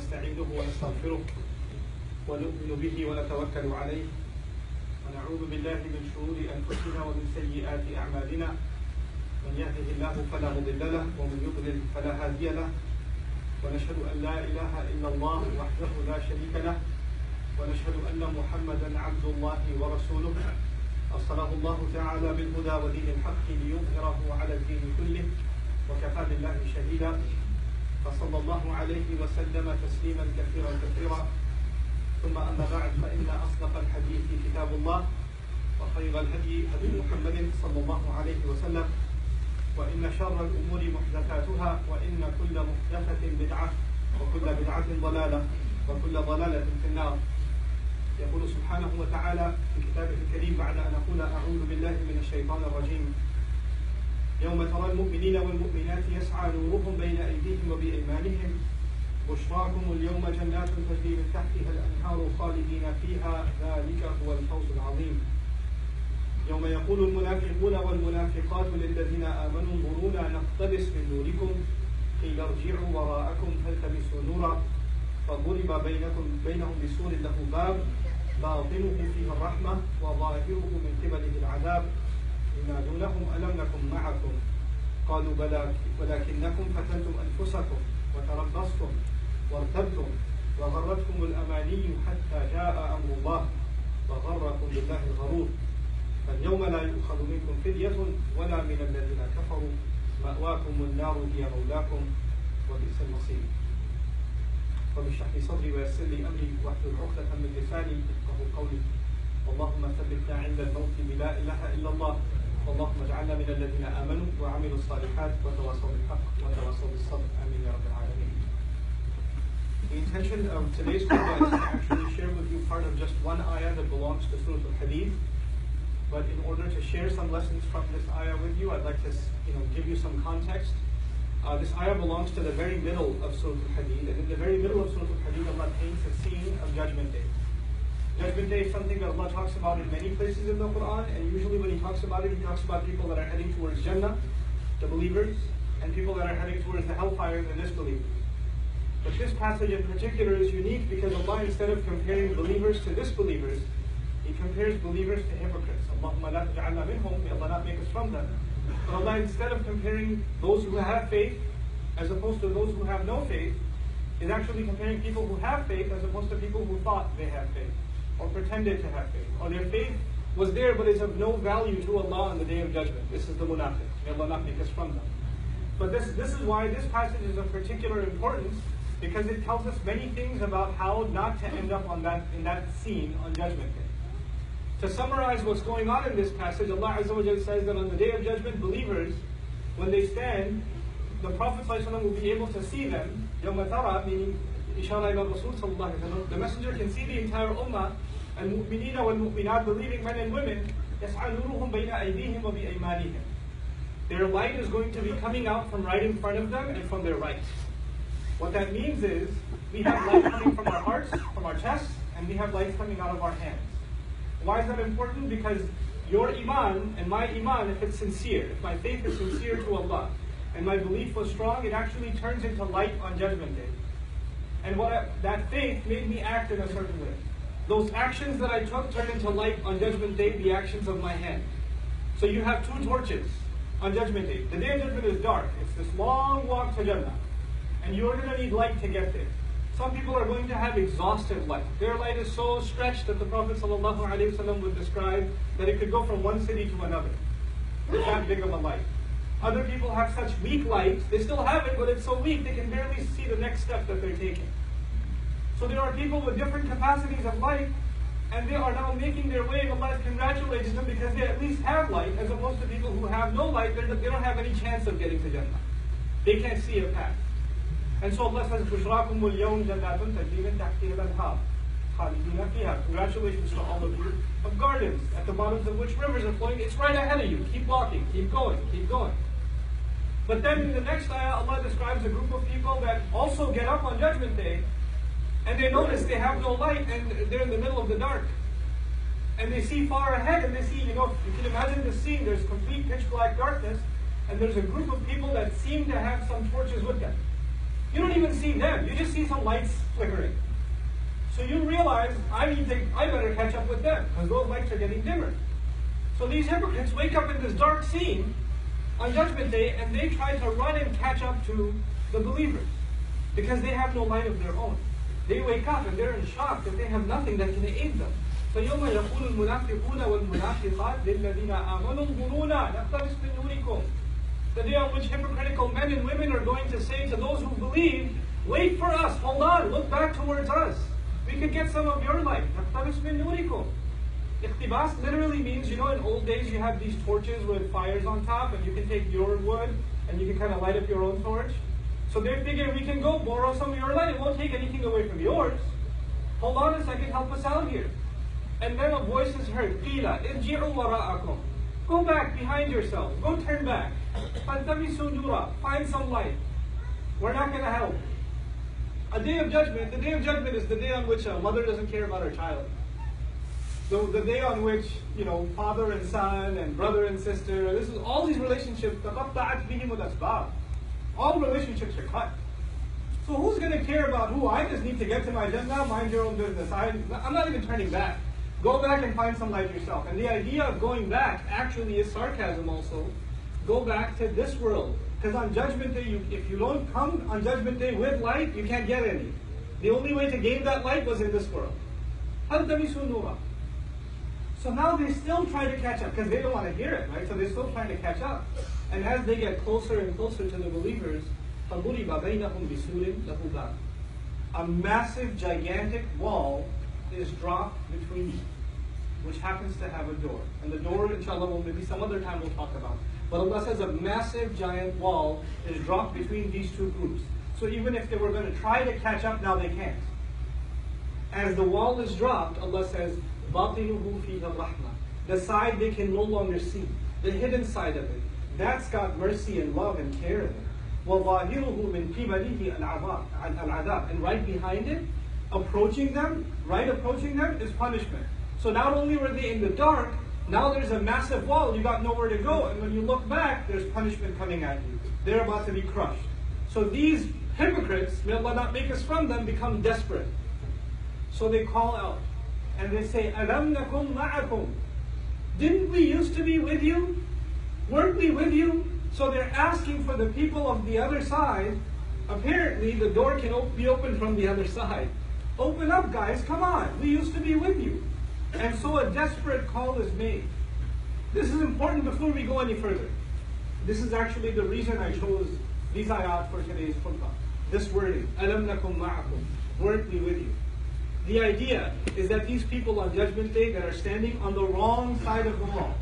ونستعينه ونستغفره ونؤمن به ونتوكل عليه ونعوذ بالله من شرور أنفسنا ومن سيئات أعمالنا من يهده الله فلا مضل له ومن يضلل فلا هادي له ونشهد أن لا إله إلا الله وحده لا شريك له ونشهد أن محمدا عبد الله ورسوله أرسله الله تعالى بالهدى ودين الحق ليظهره على الدين كله وكفى بالله شهيدا فصلى الله عليه وسلم تسليما كثيرا كثيرا ثم أما بعد فإن أصدق الحديث كتاب الله وخير الهدي هدي محمد صلى الله عليه وسلم وإن شر الأمور محدثاتها وإن كل محدثة بدعة وكل بدعة ضلالة وكل ضلالة في النار. يقول سبحانه وتعالى في كتابه الكريم بعد أن أقول أعوذ بالله من الشيطان الرجيم: يوم ترى المؤمنين والمؤمنات يسعى نورهم بين أيديهم وبأيمانهم بشراكم اليوم جنات تجري من تحتها الأنهار خالدين فيها ذلك هو الفوز العظيم. يوم يقول المنافقون والمنافقات للذين آمنوا انظرونا نقتبس من نوركم قيل ارجعوا وراءكم فالتمسوا نورا فضرب بينهم بسور له باب باطنه فيه الرحمة وظاهره من قبله العذاب ينادونهم ألم نكن معكم قالوا بلى ولكنكم فتنتم أنفسكم وتربصتم وارتبتم وغرتكم الأماني حتى جاء أمر الله وغركم بالله الغرور فاليوم لا يؤخذ منكم فدية ولا من الذين كفروا مأواكم النار هي مولاكم وبئس المصير. رب اشرح لي صدري ويسر لي أمري واحلل عقدة من لساني يفقهوا قولي. اللهم ثبتنا عند الموت بلا إله إلا الله اللهم اجعلنا من الذين آمنوا وعملوا الصالحات وتواصوا بالحق وتواصوا بالصبر آمين يا رب العالمين. The intention of today's khutbah is to actually share with you part of just one ayah that belongs to Surah Al-Hadith. But in order to share some lessons from this ayah with you, I'd like to give you some context. This ayah belongs to the very middle of Surah Al-Hadith, and in the very middle of Surah Al-Hadith, Allah paints a scene of Judgment Day. Judgment Day is something that Allah talks about in many places in the Quran, and usually when He talks about it, He talks about people that are heading towards Jannah, the believers, and people that are heading towards the hellfire, the disbelievers. But this passage in particular is unique because Allah, instead of comparing believers to disbelievers, He compares believers to hypocrites. Allahumma la taj'alna minhum, may Allah not make us from them. But Allah, instead of comparing those who have faith as opposed to those who have no faith, is actually comparing people who have faith as opposed to people who thought they had faith or pretended to have faith, or their faith was there but is of no value to Allah on the Day of Judgment. This is the munafiq. May Allah not make us from them. But this is why this passage is of particular importance, because it tells us many things about how not to end up in that scene on Judgment Day. To summarize what's going on in this passage, Allah Azza wa Jalla says that on the Day of Judgment, believers, when they stand, the Prophet ﷺ will be able to see them. يَوْمَ تَرَى, meaning Ishara ila Rasul sallallahu alaihi wasallam. The messenger can see the entire ummah, al-mu'minina wal-mu'minat, believing men and women, يَسْعَى نُورُهُمْ بَيْنَ أَيْدِيهِمْ وَبِأَيْمَانِهِمْ. Their light is going to be coming out from right in front of them and from their right. What that means is, we have light coming from our hearts, from our chests, and we have light coming out of our hands. Why is that important? Because your iman and my iman, if it's sincere, if my faith is sincere to Allah, and my belief was strong, it actually turns into light on Judgment Day. And that faith made me act in a certain way. Those actions that I took turned into light on Judgment Day, the actions of my hand. So you have two torches on Judgment Day. The Day of Judgment is dark. It's this long walk to Jannah. And you're going to need light to get there. Some people are going to have exhaustive light. Their light is so stretched that the Prophet ﷺ would describe that it could go from one city to another. It's that big of a light. Other people have such weak light, they still have it, but it's so weak they can barely see the next step that they're taking. So there are people with different capacities of light, and they are now making their way, and Allah congratulates them because they at least have light, as opposed to people who have no light, they don't have any chance of getting to Jannah. They can't see a path. And so Allah says, بُشْرَاكُمُ الْيَوْمَ جَنَّاتٌ تَجْرِي مِن تَحْتِهَا الْأَنْهَارُ خَالِدِينَ فِيهَا. Congratulations to all of you of gardens, at the bottoms of which rivers are flowing. It's right ahead of you. Keep walking, keep going, keep going. But then in the next ayah, Allah describes a group of people that also get up on Judgment Day, and they notice they have no light, and they're in the middle of the dark. And they see far ahead, and they see, you can imagine the scene, there's complete pitch black darkness, and there's a group of people that seem to have some torches with them. You don't even see them. You just see some lights flickering. So you realize, I better catch up with them because those lights are getting dimmer. So these hypocrites wake up in this dark scene on Judgment Day and they try to run and catch up to the believers because they have no light of their own. They wake up and they're in shock that they have nothing that can aid them. فَيَوْمَ يَقُولُ الْمُنَافِقُونَ وَالْمُنَافِقَاتِ لِلَّذِينَ آمَنُوا انظُرُونَا نَقْتَبِسْ مِنْ نُورِكُمْ. The day on which hypocritical men and women are going to say to those who believe, wait for us, hold on, look back towards us. We could get some of your light. نَقْتَبِسْ مِنْ نُورِكُمْ. Iqtibas literally means, you know, in old days you have these torches with fires on top and you can take your wood and you can kind of light up your own torch. So they figure we can go borrow some of your light, it won't take anything away from yours. Hold on a second, help us out here. And then a voice is heard, قِيلَ إِرْجِعُوا وَرَاءَكُمْ. Go back behind yourselves, go turn back. فَالْتَمِسُوا نُورًا. Find some light. We're not going to help. The day of judgment is the day on which a mother doesn't care about her child. So the day on which, you know, father and son and brother and sister, this is all these relationships, تَقَطَّعَتْ بِهِمُ الْأَسْبَابِ. All relationships are cut. So who's going to care about who? I just need to get to my Jannah, mind your own business. I'm not even turning back. Go back and find some light yourself. And the idea of going back actually is sarcasm also. Go back to this world. Because on Judgment Day, if you don't come on Judgment Day with light, you can't get any. The only way to gain that light was in this world. So now they still try to catch up, because they don't want to hear it, right? So they're still trying to catch up. And as they get closer and closer to the believers, a massive, gigantic wall is dropped between them, which happens to have a door. And the door, inshallah, maybe some other time we'll talk about. But Allah says a massive, giant wall is dropped between these two groups. So even if they were going to try to catch up, now they can't. As the wall is dropped, Allah says, بَاطِنُهُ فِيهَا الرَّحْمَةِ. The side they can no longer see, the hidden side of it, that's got mercy and love and care in it. وَظَاهِرُهُ مِنْ قِبَلِهِ الْعَذَابِ. And right behind it, approaching them is punishment. So not only were they in the dark, now there's a massive wall, you got nowhere to go, and when you look back, there's punishment coming at you. They're about to be crushed. So these hypocrites, may Allah not make us from them, become desperate. So they call out, and they say, أَلَمْ نَكُمْ مَعَكُمْ. Didn't we used to be with you? Weren't we with you? So they're asking for the people of the other side. Apparently the door can be opened from the other side. Open up, guys, come on, we used to be with you. And so a desperate call is made. This is important before we go any further. This is actually the reason I chose these ayat for today's khutbah. This wording, أَلَمْ نَكُمْ مَعَكُمْ. Weren't we with you? The idea is that these people on Judgment Day that are standing on the wrong side of the wall,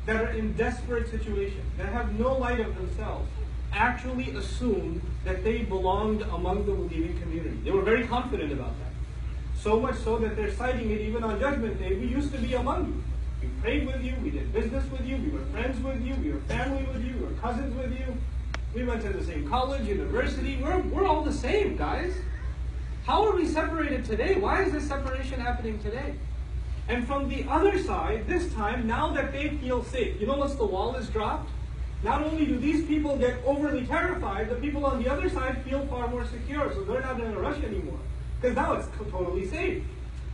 that are in desperate situation, that have no light of themselves, actually assumed that they belonged among the believing community. They were very confident about that. So much so that they're citing it even on Judgment Day. We used to be among you. We prayed with you, we did business with you, we were friends with you, we were family with you, we were cousins with you. We went to the same college, university. We're all the same, guys. How are we separated today? Why is this separation happening today? And from the other side, this time, now that they feel safe, you know, once the wall is dropped, not only do these people get overly terrified, the people on the other side feel far more secure, so they're not in a rush anymore. Because now it's totally safe.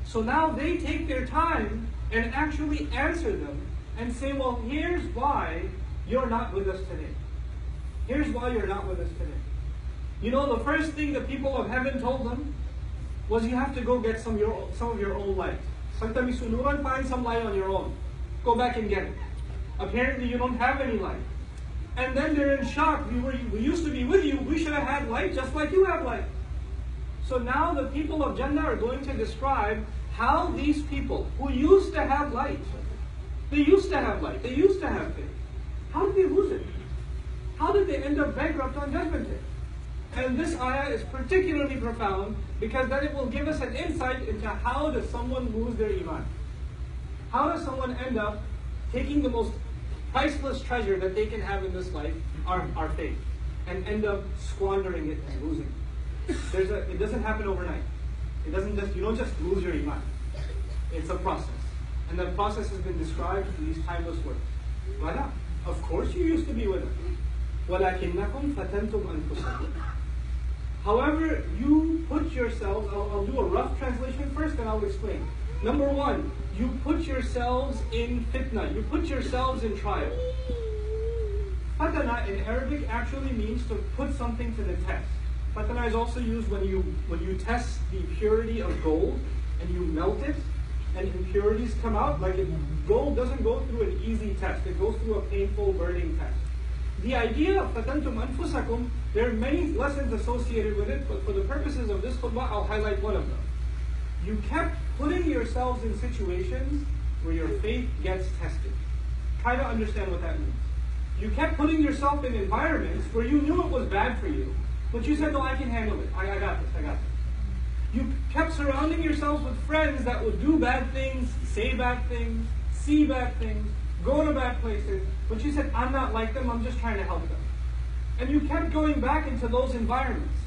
So now they take their time and actually answer them and say, well, here's why you're not with us today. Here's why you're not with us today. You know, the first thing the people of heaven told them was you have to go get some of your own light. Sometimes find some light on your own. Go back and get it. Apparently you don't have any light. And then they're in shock. We used to be with you. We should have had light just like you have light. So now the people of Jannah are going to describe how these people who used to have light, they used to have light, they used to have faith. How did they lose it? How did they end up bankrupt on Judgment Day? And this ayah is particularly profound because then it will give us an insight into how does someone lose their iman. How does someone end up taking the most priceless treasure that they can have in this life, our faith, and end up squandering it and losing it. It doesn't happen overnight. You don't just lose your iman. It's a process. And that process has been described in these timeless words. Why not? Of course you used to be with us. وَلَكِنَّكُمْ فَتَنْتُمْ أَنفُسَكُمْ. However, you put yourselves, I'll do a rough translation first, and I'll explain. Number one, you put yourselves in fitna, you put yourselves in trial. Fatana in Arabic actually means to put something to the test. Fatana is also used when you test the purity of gold and you melt it and impurities come out. Like gold doesn't go through an easy test, it goes through a painful, burning test. The idea of fatantum anfusakum, there are many lessons associated with it, but for the purposes of this khutbah, I'll highlight one of them. You kept putting yourselves in situations where your faith gets tested. Try to understand what that means. You kept putting yourself in environments where you knew it was bad for you, but you said, no, I can handle it. I got this, I got this. You kept surrounding yourselves with friends that would do bad things, say bad things, see bad things, go to bad places, but you said, I'm not like them, I'm just trying to help them. And you kept going back into those environments.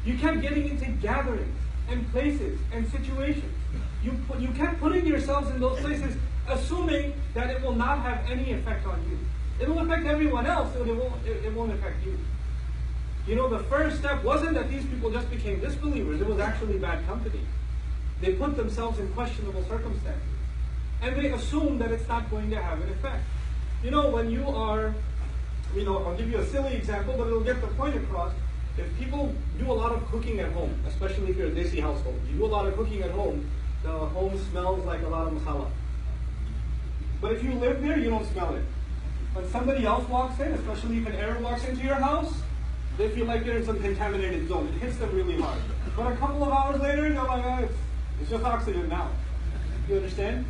You kept getting into gatherings and places and situations. You kept putting yourselves in those places, assuming that it will not have any effect on you. It will affect everyone else, but it won't affect you. You know, the first step wasn't that these people just became disbelievers, it was actually bad company. They put themselves in questionable circumstances. And they assume that it's not going to have an effect. You know, when you are, I'll give you a silly example, but it'll get the point across. If people do a lot of cooking at home, especially if you're a Desi household, you do a lot of cooking at home, the home smells like a lot of masala. But if you live there, you don't smell it. When somebody else walks in, especially if an Arab walks into your house, they feel like they're in some contaminated zone. It hits them really hard. But a couple of hours later, they're like, oh, it's just oxygen now. You understand?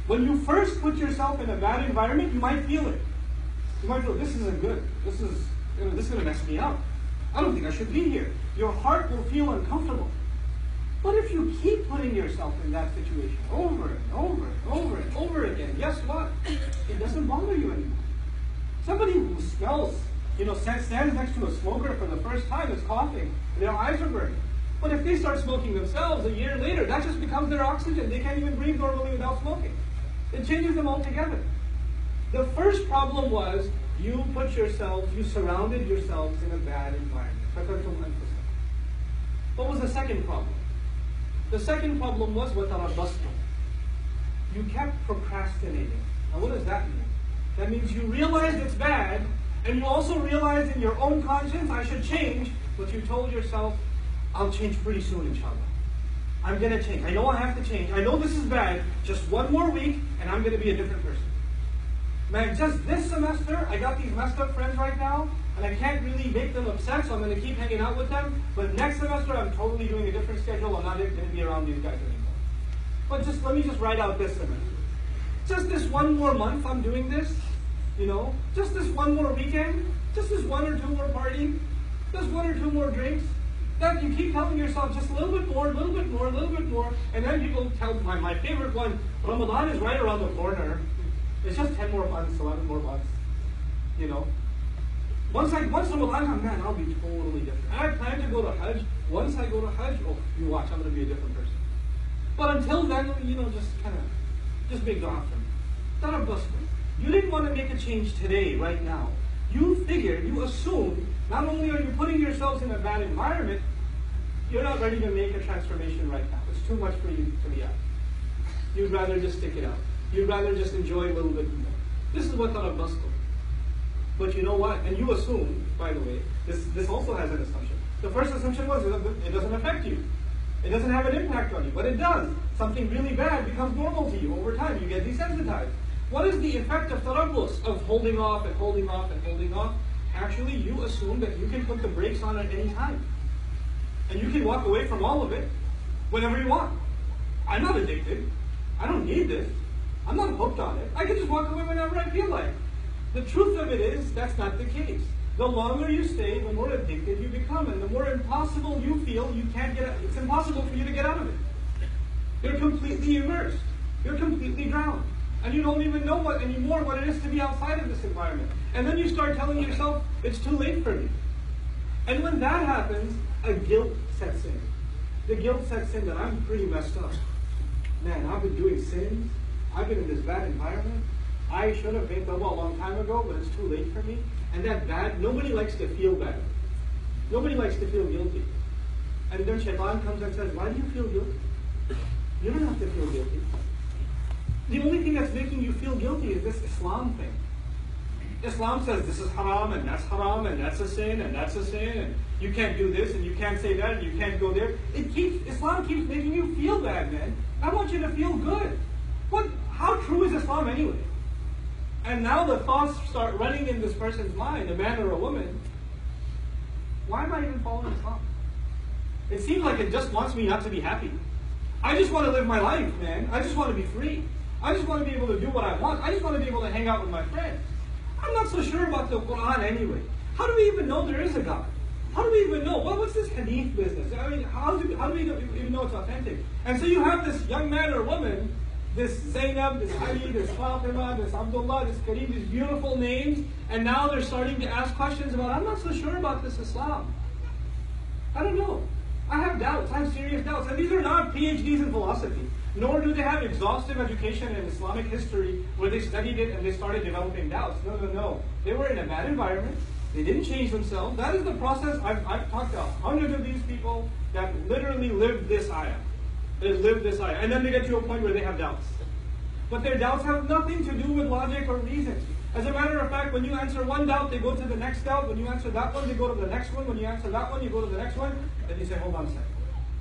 When you first put yourself in a bad environment, you might feel it. You might feel, this isn't good. This is going to mess me up. I don't think I should be here. Your heart will feel uncomfortable. But if you keep putting yourself in that situation over and over and over and over again, guess what? It doesn't bother you anymore. Somebody who smells, stands next to a smoker for the first time is coughing, their eyes are burning. But if they start smoking themselves a year later, that just becomes their oxygen. They can't even breathe normally without smoking. It changes them altogether. The first problem was you surrounded yourselves in a bad environment. What was the second problem? The second problem was وَتَرَبَّصْتُمْ. You kept procrastinating. Now what does that mean? That means you realized it's bad, and you also realized in your own conscience, I should change, but you told yourself, I'll change pretty soon, inshallah. I'm going to change. I know I have to change. I know this is bad. Just one more week, and I'm going to be a different person. Man, just this semester, I got these messed up friends right now, and I can't really make them upset, so I'm going to keep hanging out with them. But next semester, I'm totally doing a different schedule. I'm not going to be around these guys anymore. But let me just write out this semester. Just this one more month, I'm doing this. Just this one more weekend. Just this one or two more party. Just one or two more drinks. Then you keep telling yourself just a little bit more, a little bit more, a little bit more. And then people tell my favorite one, Ramadan is right around the corner. It's just 10 more months, 11 more months. Once Ramadan, man, I'll be totally different. And I plan to go to Hajj. Once I go to Hajj, you watch, I'm going to be a different person. But until then, just make dua for me. Tarabbastum. You didn't want to make a change today, right now. You assumed, not only are you putting yourselves in a bad environment, you're not ready to make a transformation right now. It's too much for you to be out. You'd rather just stick it out. You'd rather just enjoy a little bit more. This is what tarabbastum. But you know what? And you assume, by the way, this also has an assumption. The first assumption was it doesn't affect you. It doesn't have an impact on you, but it does. Something really bad becomes normal to you over time. You get desensitized. What is the effect of tarabbus, of holding off and holding off and holding off? Actually, you assume that you can put the brakes on at any time. And you can walk away from all of it whenever you want. I'm not addicted. I don't need this. I'm not hooked on it. I can just walk away whenever I feel like. The truth of it is, that's not the case. The longer you stay, the more addicted you become, and the more impossible you feel, it's impossible for you to get out of it. You're completely immersed. You're completely drowned. And you don't even know anymore what it is to be outside of this environment. And then you start telling yourself, it's too late for me. And when that happens, a guilt sets in. The guilt sets in that I'm pretty messed up. Man, I've been doing sins. I've been in this bad environment. I should have made tawbah a long time ago, but it's too late for me. And that bad, nobody likes to feel bad. Nobody likes to feel guilty. And then Shaitan comes and says, why do you feel guilty? You don't have to feel guilty. The only thing that's making you feel guilty is this Islam thing. Islam says this is haram and that's a sin and that's a sin and you can't do this and you can't say that and you can't go there. Islam keeps making you feel bad, man. I want you to feel good. How true is Islam anyway? And now the thoughts start running in this person's mind, a man or a woman. Why am I even following Islam? It seems like it just wants me not to be happy. I just want to live my life, man. I just want to be free. I just want to be able to do what I want. I just want to be able to hang out with my friends. I'm not so sure about the Quran anyway. How do we even know there is a God? How do we even know? What's this hadith business? I mean, how do we even know it's authentic? And so you have this young man or woman, this Zainab, this Ali, this Fatima, this Abdullah, this Kareem, these beautiful names, and now they're starting to ask questions about, I'm not so sure about this Islam. I don't know. I have doubts. I have serious doubts. And these are not PhDs in philosophy. Nor do they have exhaustive education in Islamic history where they studied it and they started developing doubts. No. They were in a bad environment. They didn't change themselves. That is the process. I've talked to hundreds of these people that literally lived this ayah. They lived this ayah. And then they get to a point where they have doubts. But their doubts have nothing to do with logic or reason. As a matter of fact, when you answer one doubt, they go to the next doubt. When you answer that one, they go to the next one. When you answer that one, you go to the next one. Then you say, hold on a second.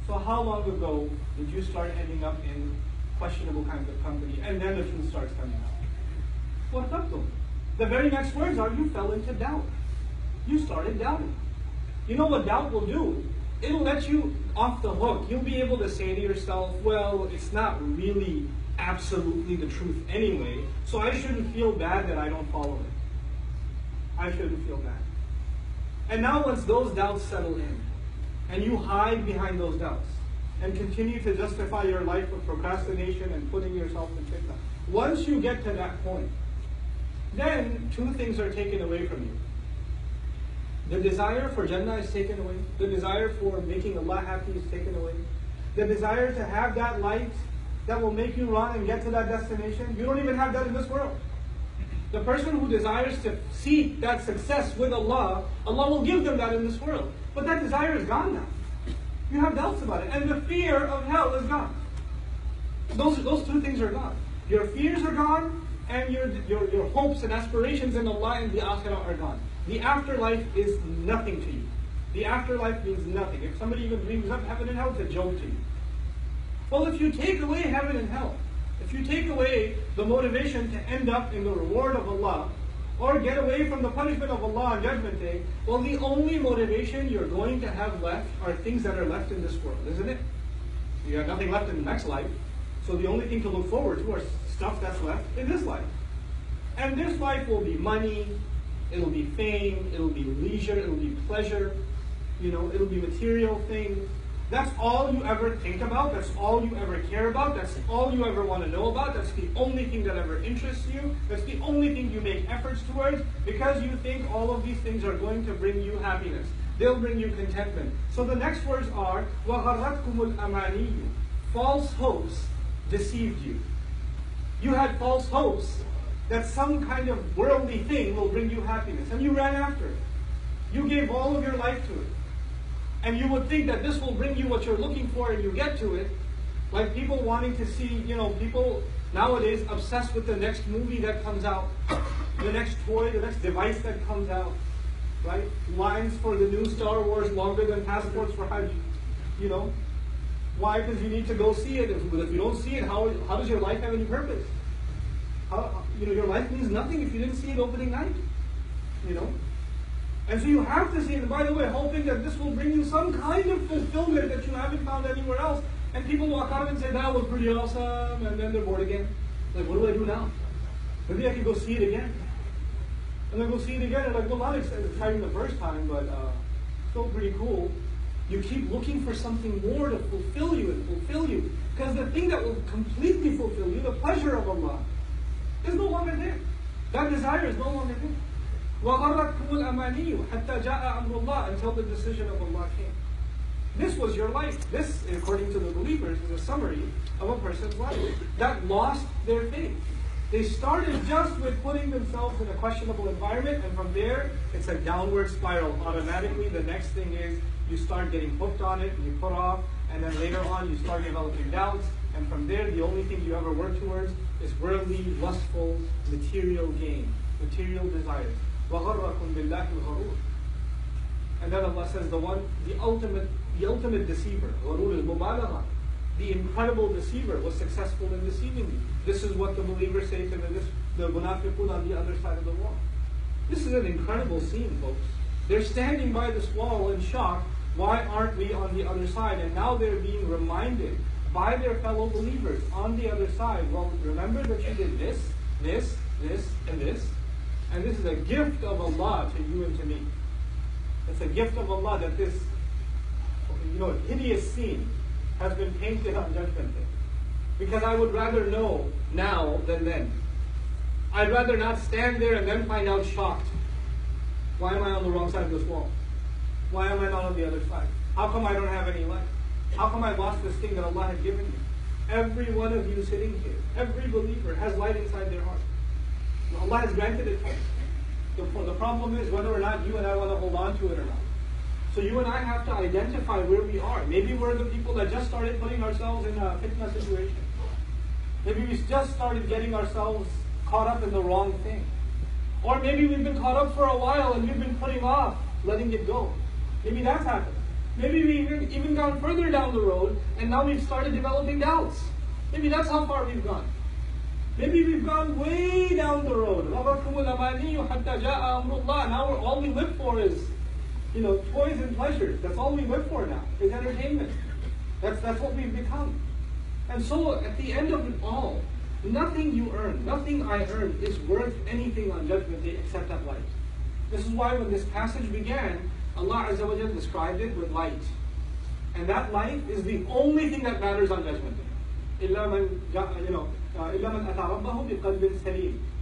So how long ago did you start ending up in questionable kinds of company? And then the truth starts coming out. What up to? The very next words are, you fell into doubt. You started doubting. You know what doubt will do? It'll let you off the hook. You'll be able to say to yourself, well, it's not really absolutely the truth anyway, so I shouldn't feel bad that I don't follow it. I shouldn't feel bad. And now once those doubts settle in, and you hide behind those doubts, and continue to justify your life with procrastination and putting yourself in fitna, once you get to that point, then two things are taken away from you. The desire for Jannah is taken away. The desire for making Allah happy is taken away. The desire to have that light that will make you run and get to that destination, you don't even have that in this world. The person who desires to seek that success with Allah, Allah will give them that in this world. But that desire is gone now. You have doubts about it. And the fear of hell is gone. Those two things are gone. Your fears are gone, and your hopes and aspirations in Allah and the Akhirah are gone. The afterlife is nothing to you. The afterlife means nothing. If somebody even dreams up heaven and hell, it's a joke to you. Well, if you take away heaven and hell, if you take away the motivation to end up in the reward of Allah, or get away from the punishment of Allah on Judgment Day, well, the only motivation you're going to have left are things that are left in this world, isn't it? You have nothing left in the next life, so the only thing to look forward to are stuff that's left in this life. And this life will be money, it'll be fame, it'll be leisure, it'll be pleasure, it'll be material things. That's all you ever think about, that's all you ever care about, that's all you ever want to know about, that's the only thing that ever interests you, that's the only thing you make efforts towards, because you think all of these things are going to bring you happiness. They'll bring you contentment. So the next words are, وَغَرَّتْكُمُ الْأَمَانِيُّ. False hopes deceived you. You had false hopes that some kind of worldly thing will bring you happiness, and you ran after it. You gave all of your life to it. And you would think that this will bring you what you're looking for, and you get to it. Like people wanting to see, people nowadays obsessed with the next movie that comes out, the next toy, the next device that comes out, right? Lines for the new Star Wars longer than passports for Hajj, Why? Because you need to go see it. If you don't see it, how does your life have any purpose? Your life means nothing if you didn't see it opening night, And so you have to see it, and by the way, hoping that this will bring you some kind of fulfillment that you haven't found anywhere else. And people walk out and say, that was pretty awesome, and then they're bored again. Like, what do I do now? Maybe I can go see it again. And then go see it again, and like, well, not exciting the first time, but still pretty cool. You keep looking for something more to fulfill you. Because the thing that will completely fulfill you, the pleasure of Allah, is no longer there. That desire is no longer there. وَغَرَّتْكُمُ الْأَمَانِيُّ حَتَّى جَاءَ أَمْرُ اللَّهِ, until the decision of Allah came. This was your life. This, according to the believers, is a summary of a person's life that lost their faith. They started just with putting themselves in a questionable environment, and from there, it's a downward spiral. Automatically, the next thing is you start getting hooked on it, and you put off, and then later on, you start developing doubts, and from there, the only thing you ever work towards is worldly, lustful, material gain, material desires. وَغَرَّكُمْ بِاللَّهِ الْغَرُورِ. And then Allah says the ultimate deceiver, غَرُور الْمُبَالَغَةِ, the incredible deceiver was successful in deceiving you. This is what the believers say to the munafiqun on the other side of the wall. This is an incredible scene, folks. They're standing by this wall in shock. Why aren't we on the other side? And now they're being reminded by their fellow believers on the other side. Well, remember that you did this, this, this, and this. And this is a gift of Allah to you and to me. It's a gift of Allah that this, hideous scene has been painted on Judgment Day. Because I would rather know now than then. I'd rather not stand there and then find out shocked. Why am I on the wrong side of this wall? Why am I not on the other side? How come I don't have any light? How come I lost this thing that Allah has given me? Every one of you sitting here, every believer has light inside their heart. Allah has granted it to us. The problem is whether or not you and I want to hold on to it or not. So you and I have to identify where we are. Maybe we're the people that just started putting ourselves in a fitna situation. Maybe we just started getting ourselves caught up in the wrong thing. Or maybe we've been caught up for a while and we've been putting off letting it go. Maybe that's happened. Maybe we've even gone further down the road and now we've started developing doubts. Maybe that's how far we've gone. Maybe we've gone way down the road. Now all we live for is toys and pleasures. That's all we live for now, is entertainment. That's what we've become. And so at the end of it all, nothing you earn, nothing I earn is worth anything on Judgment Day except that light. This is why when this passage began, Allah Azza wa Jalla described it with light. And that light is the only thing that matters on Judgment Day. The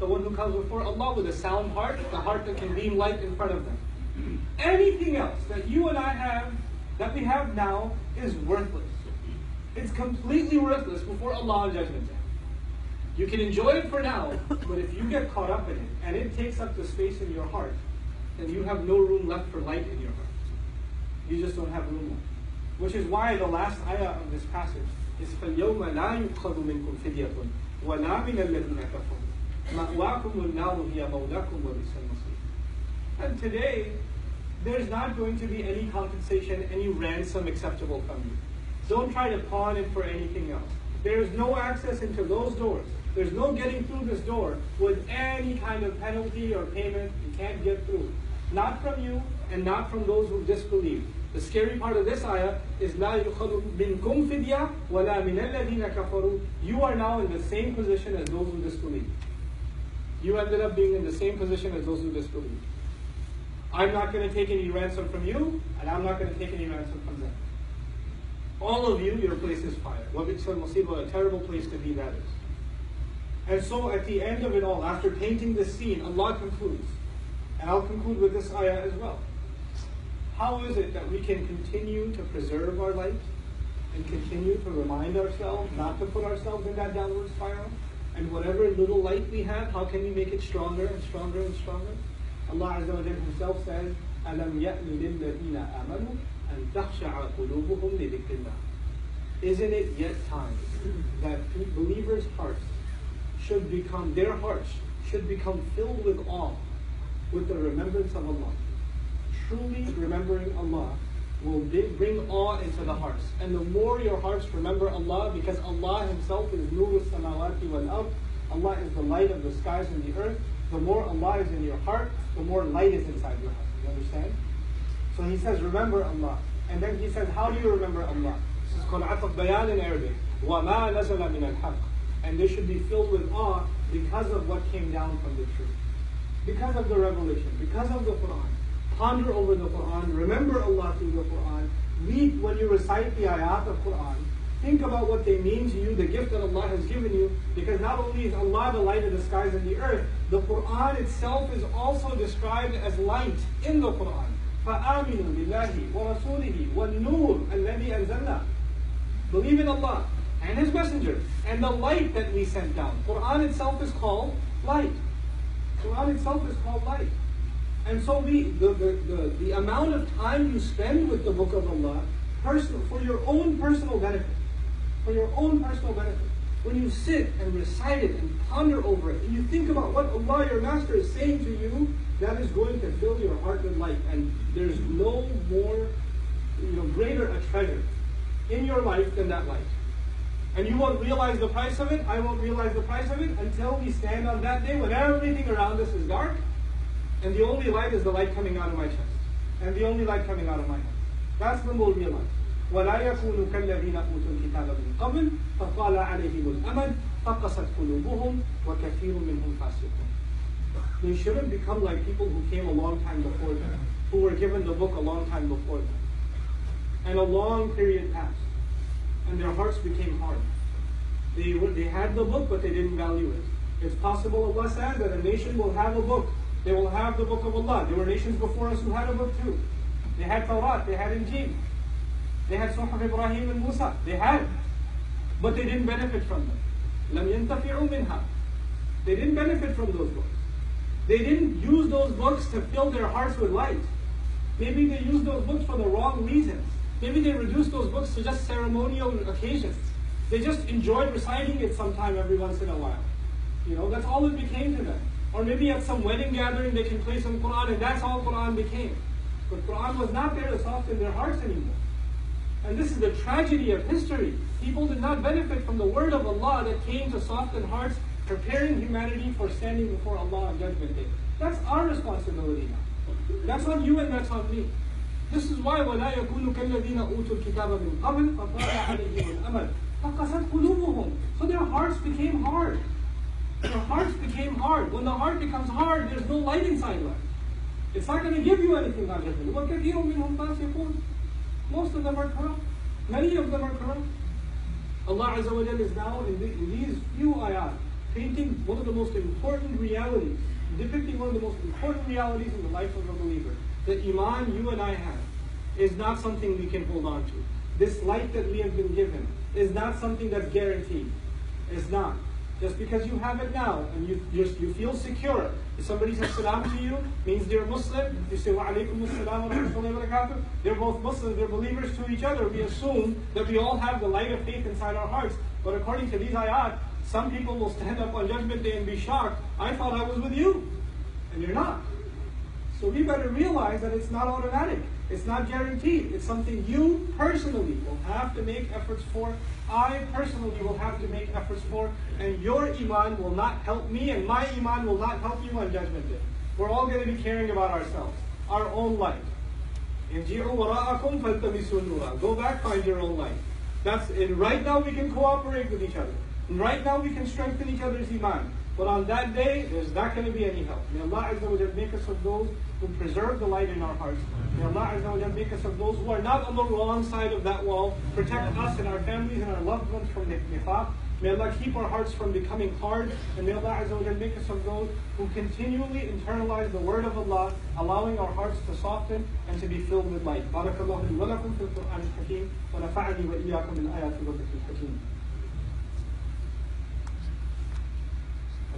one who comes before Allah with a sound heart, the heart that can beam light in front of them. Anything else that you and I have, that we have now, is worthless. It's completely worthless before Allah on Judgment Day. You can enjoy it for now, but if you get caught up in it, and it takes up the space in your heart, then you have no room left for light in your heart. You just don't have room left. Which is why the last ayah of this passage is فَالْيَوْمَ لَا يُؤْخَذُ مِنْكُمْ فِدْيَةٌ وَلَا مِنَ الَّذِينَ كَفَرُوا مَأْوَاكُمُ النَّارُ هِيَ مَوْلَاكُمْ وَبِئْسَ الْمَصِيرُ. And today, there's not going to be any compensation, any ransom acceptable from you. Don't try to pawn it for anything else. There is no access into those doors. There's no getting through this door with any kind of penalty or payment. You can't get through. Not from you and not from those who disbelieve. The scary part of this ayah is لَا يُخَذُ مِنْكُمْ فِدْيَةٌ وَلَا مِنَ الَّذِينَ كَفَرُوا. You are now in the same position as those who disbelieve. You ended up being in the same position as those who disbelieve. I'm not going to take any ransom from you, and I'm not going to take any ransom from them. All of you, your place is fire. What a terrible place to be that is. And so at the end of it all, after painting this scene, Allah concludes. And I'll conclude with this ayah as well. How is it that we can continue to preserve our light and continue to remind ourselves not to put ourselves in that downward spiral? And whatever little light we have, how can we make it stronger and stronger and stronger? Allah Azza wa Jalla Himself says, أَلَمْ يَأْنِ لِلَّذِينَ آمَنُوا أَن تَخْشَعَ قُلُوبُهُمْ لِذِكْرِ اللَّهِ. Isn't it yet time that believers' hearts should become, their hearts should become filled with awe, with the remembrance of Allah? Truly remembering Allah will bring awe into the hearts. And the more your hearts remember Allah, because Allah Himself is Nuru Samawati wal Ard, Allah is the light of the skies and the earth. The more Allah is in your heart, the more light is inside your heart. You understand? So He says, remember Allah. And then He says, how do you remember Allah? This is called Ataf Bayan in Arabic. وَمَا نَزَلَ مِنَ الْحَقِّ. And they should be filled with awe because of what came down from the truth. Because of the revelation. Because of the Quran. Ponder over the Quran. Remember Allah through the Quran. Read when you recite the ayat of Quran. Think about what they mean to you, the gift that Allah has given you. Because not only is Allah the light of the skies and the earth, the Quran itself is also described as light in the Quran. فَآمِنُوا بِاللَّهِ وَرَسُولِهِ وَالنُّورِ الَّذِي أَنزَلْنَا. Believe in Allah and His messenger, and the light that we sent down. Quran itself is called light. Quran itself is called light. And so the amount of time you spend with the Book of Allah, for your own personal benefit, when you sit and recite it and ponder over it, and you think about what Allah, your Master, is saying to you, that is going to fill your heart with light. And there's no more, greater a treasure in your life than that light. And you won't realize the price of it, I won't realize the price of it, until we stand on that day when everything around us is dark, and the only light is the light coming out of my chest, and the only light coming out of my hand. That's when we'll realize. وَلَا يَكُونُوا كَالَّذِينَ أُوتُوا الْكِتَابَ مِنْ قَبْلِ فَطَالَ عَلَيْهِمُ الْأَمَدُ فَقَسَتْ قُلُوبُهُمْ وَكَثِيرٌ مِّنْهُمْ فَاسِقُونَ. They shouldn't become like people who came a long time before them, who were given the book a long time before them. And a long period passed, and their hearts became hard. They had the book, but they didn't value it. It's possible, Allah says, that a nation will have a book. They will have the book of Allah. There were nations before us who had a book too. They had Tawrat, they had Injil. They had Suhuf Ibrahim and Musa. They had, but they didn't benefit from them. لَمْ يَنْتَفِعُوا مِنْهَا. They didn't benefit from those books. They didn't use those books to fill their hearts with light. Maybe they used those books for the wrong reasons. Maybe they reduced those books to just ceremonial occasions. They just enjoyed reciting it sometime every once in a while. That's all it became to them. Or maybe at some wedding gathering they can play some Quran, and that's all Quran became. But Quran was not there to soften their hearts anymore. And this is the tragedy of history. People did not benefit from the word of Allah that came to soften hearts, preparing humanity for standing before Allah on Judgment Day. That's our responsibility now. That's on you and that's on me. This is why وَلَا يَكُونُوا كَالَّذِينَ أُوتُوا الْكِتَابَ مِنْ قَبْلِ فَطَالَ عَلَيْهِمُ الْأَمَدُ فَقَسَتْ قُلُوبُهُمْ. So their hearts became hard. Their hearts became hard. When the heart becomes hard, there's no light inside life. It's not going to give you anything on Judgment Day. وَكَثِيرٌ مِّنْهُمْ فَاسِقُونَ. Most of them are corrupt. Many of them are corrupt. Allah Azza wa Jalla is now in these few ayat painting one of the most important realities, depicting one of the most important realities in the life of a believer. The Iman you and I have is not something we can hold on to. This light that we have been given is not something that's guaranteed. It's not. Just because you have it now and you feel secure. If somebody says salam to you, means they're Muslim. You say wa alaykum as-salam wa rahmatullahi wa barakatuh. They're both Muslims, they're believers to each other. We assume that we all have the light of faith inside our hearts. But according to these ayat, some people will stand up on Judgment Day and be shocked. I thought I was with you. And you're not. So we better realize that it's not automatic. It's not guaranteed. It's something you personally will have to make efforts for. I personally will have to make efforts for. And your Iman will not help me, and my Iman will not help you on Judgment Day. We're all going to be caring about ourselves, our own light. Go back, find your own light. And right now we can cooperate with each other. And right now we can strengthen each other's Iman. But on that day, there's not going to be any help. May Allah Azza wa Jalla make us of those who preserve the light in our hearts. May Allah Azza wa Jalla make us of those who are not on the wrong side of that wall. Protect us and our families and our loved ones from the nifaq. May Allah keep our hearts from becoming hard. And may Allah Azza wa Jalla make us of those who continually internalize the word of Allah, allowing our hearts to soften and to be filled with light. Barakallahu li wa lakum fil Qur'an al-Hakim wa nafa'ani wa iyyakum min ayati wa dhikri al-Hakim.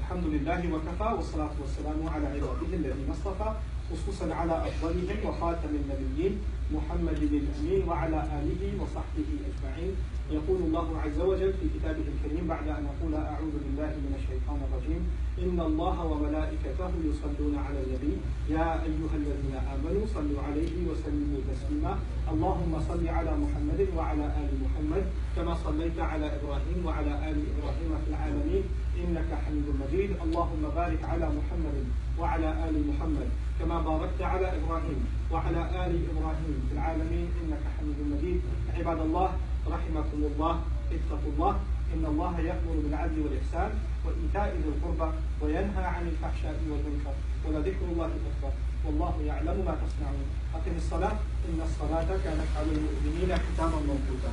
الحمد لله وكفى والصلاة والسلام على عباده الذين اصطفى خصوصا على أفضلهم وخاتم النبيين محمد الأمين وعلى آله وصحبه أجمعين. يقول الله عز وجل في كتابه الكريم بعد أن أقول أعوذ بالله من الشيطان الرجيم إن الله وملائكته يصلون على النبي يا أيها الذين آمنوا صلوا عليه وسلموا تسليما اللهم صل على محمد وعلى آل محمد كما صليت على إبراهيم وعلى آل إبراهيم في العالمين إنك حميد مجيد اللهم بارك على محمد وعلى آل محمد كما باركت على إبراهيم وعلى آل إبراهيم في العالمين إنك حميد مجيد. عباد الله رحمكم الله اتقوا الله إن الله يأمر بالعدل والإحسان وإيتاء ذي القربى وينهى عن الفحشاء والمنكر ولذكر الله أكبر والله يعلم ما تصنعون. أقم الصلاة إن الصلاة كانت على المؤمنين كتابا موقوتا.